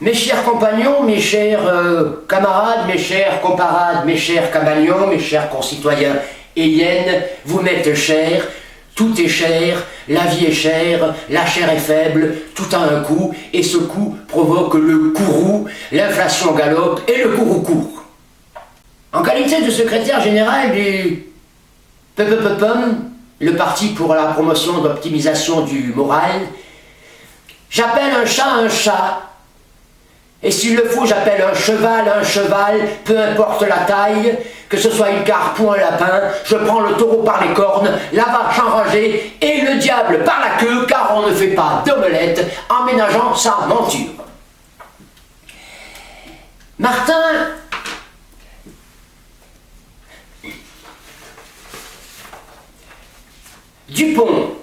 Mes chers compagnons, mes chers camarades, mes chers comparades, mes chers compagnons, mes chers concitoyens et hyènes, vous m'êtes chers, tout est cher, la vie est chère, la chair est faible, tout a un coût, et ce coût provoque le courroux, l'inflation galope et le courroux court. En qualité de secrétaire général du PPPPOM, le Parti pour la promotion et l'optimisation du moral, j'appelle un chat, et s'il le faut, j'appelle un cheval, peu importe la taille, que ce soit une carpe ou un lapin, je prends le taureau par les cornes, la vache enragée et le diable par la queue, car on ne fait pas d'omelette en ménageant sa monture. Martin Dupont,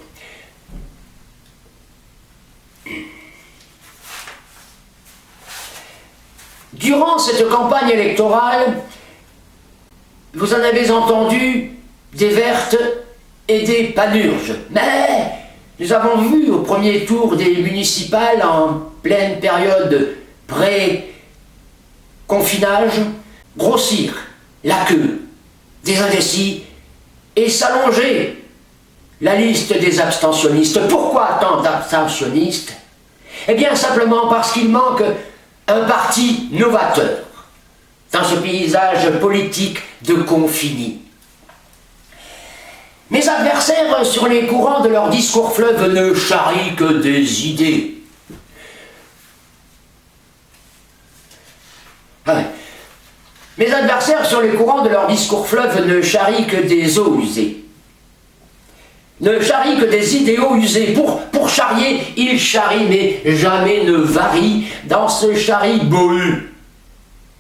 durant cette campagne électorale, vous en avez entendu des vertes et des panurges. Mais nous avons vu au premier tour des municipales, en pleine période pré-confinage, grossir la queue des indécis et s'allonger la liste des abstentionnistes. Pourquoi tant d'abstentionnistes? Eh bien simplement parce qu'il manque un parti novateur dans ce paysage politique de confini. Mes adversaires sur les courants de leur discours fleuve ne charrient que des idées. Mes adversaires sur les courants de leur discours fleuve ne charrient que des eaux usées. Ne charrient que des idéaux usés. Pour charrier, ils charrient, mais jamais ne varient dans ce charri bohu.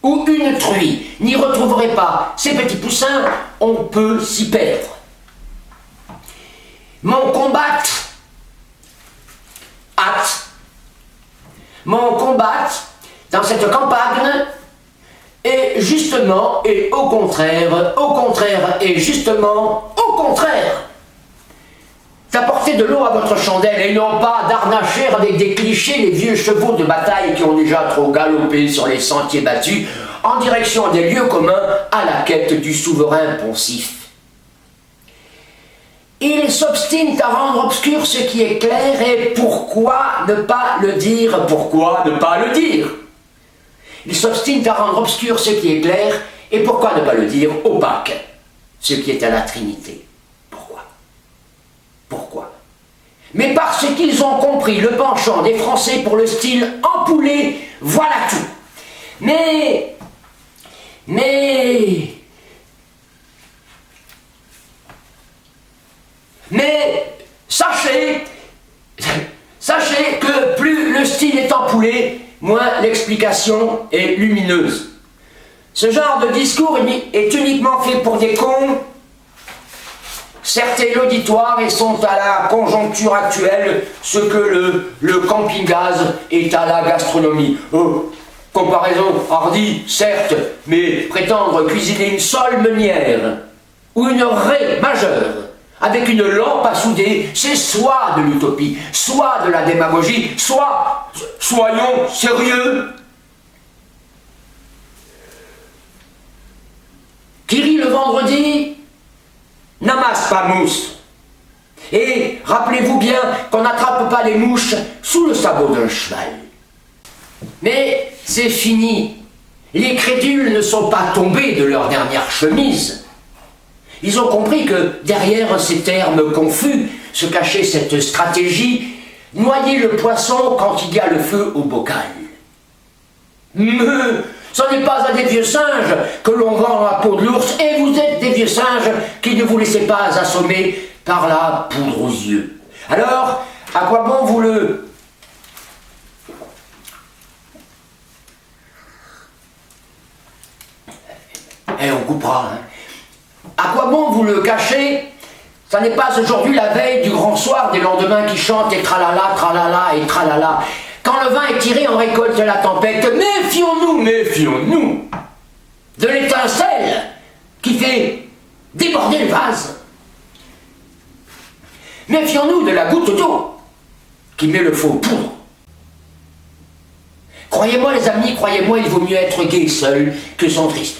Où une truie n'y retrouverait pas ces petits poussins, on peut s'y perdre. Mon combat, dans cette campagne est justement et au contraire et justement au contraire d'apporter de l'eau à votre chandelle et non pas d'arnacher avec des clichés les vieux chevaux de bataille qui ont déjà trop galopé sur les sentiers battus en direction des lieux communs à la quête du souverain poncif. Ils s'obstinent à rendre obscur ce qui est clair et pourquoi ne pas le dire? Pourquoi ne pas le dire? Ils s'obstinent à rendre obscur ce qui est clair et pourquoi ne pas le dire? Opaque, ce qui est à la Trinité. Pourquoi? Mais parce qu'ils ont compris le penchant des Français pour le style empoulé, voilà tout. Mais sachez que plus le style est empoulé, moins l'explication est lumineuse. Ce genre de discours est uniquement fait pour des cons. Certes, l'auditoire et sont à la conjoncture actuelle ce que le camping-gaz est à la gastronomie. Comparaison hardie, certes, mais prétendre cuisiner une sole meunière ou une raie majeure avec une lampe à souder, c'est soit de l'utopie, soit de la démagogie, soit, soyons sérieux. Qui rit le vendredi n'amasse pas mousse. Et rappelez-vous bien qu'on n'attrape pas les mouches sous le sabot d'un cheval. Mais c'est fini. Les crédules ne sont pas tombés de leur dernière chemise. Ils ont compris que derrière ces termes confus se cachait cette stratégie: noyer le poisson quand il y a le feu au bocal. Ce n'est pas à des vieux singes que l'on vend la peau de l'ours, et vous êtes des vieux singes qui ne vous laissez pas assommer par la poudre aux yeux. Alors, à quoi bon vous le... on coupera, hein. À quoi bon vous le cacher? Ça n'est pas aujourd'hui la veille du grand soir des lendemains qui chantent et tralala, tralala et tralala. Quand le vin est tiré, on récolte la tempête. Méfions-nous de l'étincelle qui fait déborder le vase. Méfions-nous de la goutte d'eau qui met le feu aux poudres. Croyez-moi les amis, croyez-moi, il vaut mieux être gai seul que centriste.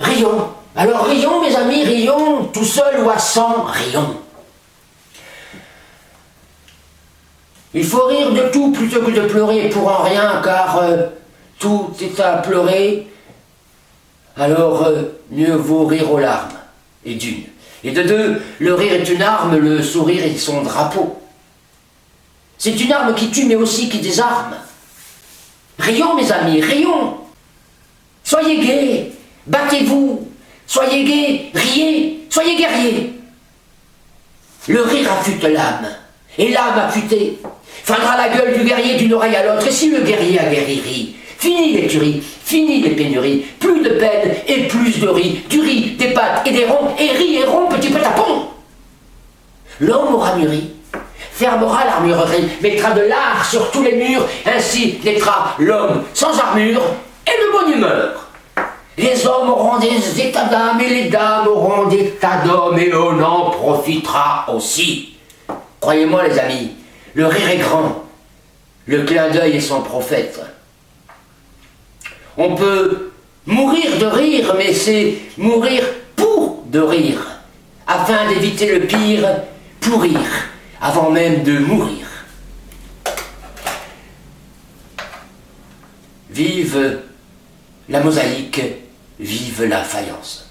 Rions. Alors rions mes amis, rions, tout seul ou à 100, rions. Il faut rire de tout plutôt que de pleurer pour en rien, car tout est à pleurer. Alors mieux vaut rire aux larmes, et d'une. Et de deux, le rire est une arme, le sourire est son drapeau. C'est une arme qui tue mais aussi qui désarme. Rions mes amis, rions. Soyez gais, battez-vous, soyez gais, riez, soyez guerriers. Le rire affûte l'âme, et l'âme affûtée feindra la gueule du guerrier d'une oreille à l'autre. Et si le guerrier aguerri rit, fini les tueries, fini les pénuries, plus de peine et plus de riz, du riz, des pâtes et des ronds, et riz et ronds, petit patapon. L'homme aura mûri, fermera l'armurerie, mettra de l'art sur tous les murs, ainsi naîtra l'homme sans armure et de bonne humeur. Les hommes auront des états d'âme et les dames auront des tas d'hommes et on en profitera aussi. Croyez-moi les amis, le rire est grand, le clin d'œil est son prophète. On peut mourir de rire, mais c'est mourir pour de rire, afin d'éviter le pire, pourrir, avant même de mourir. Vive la mosaïque, vive la faïence.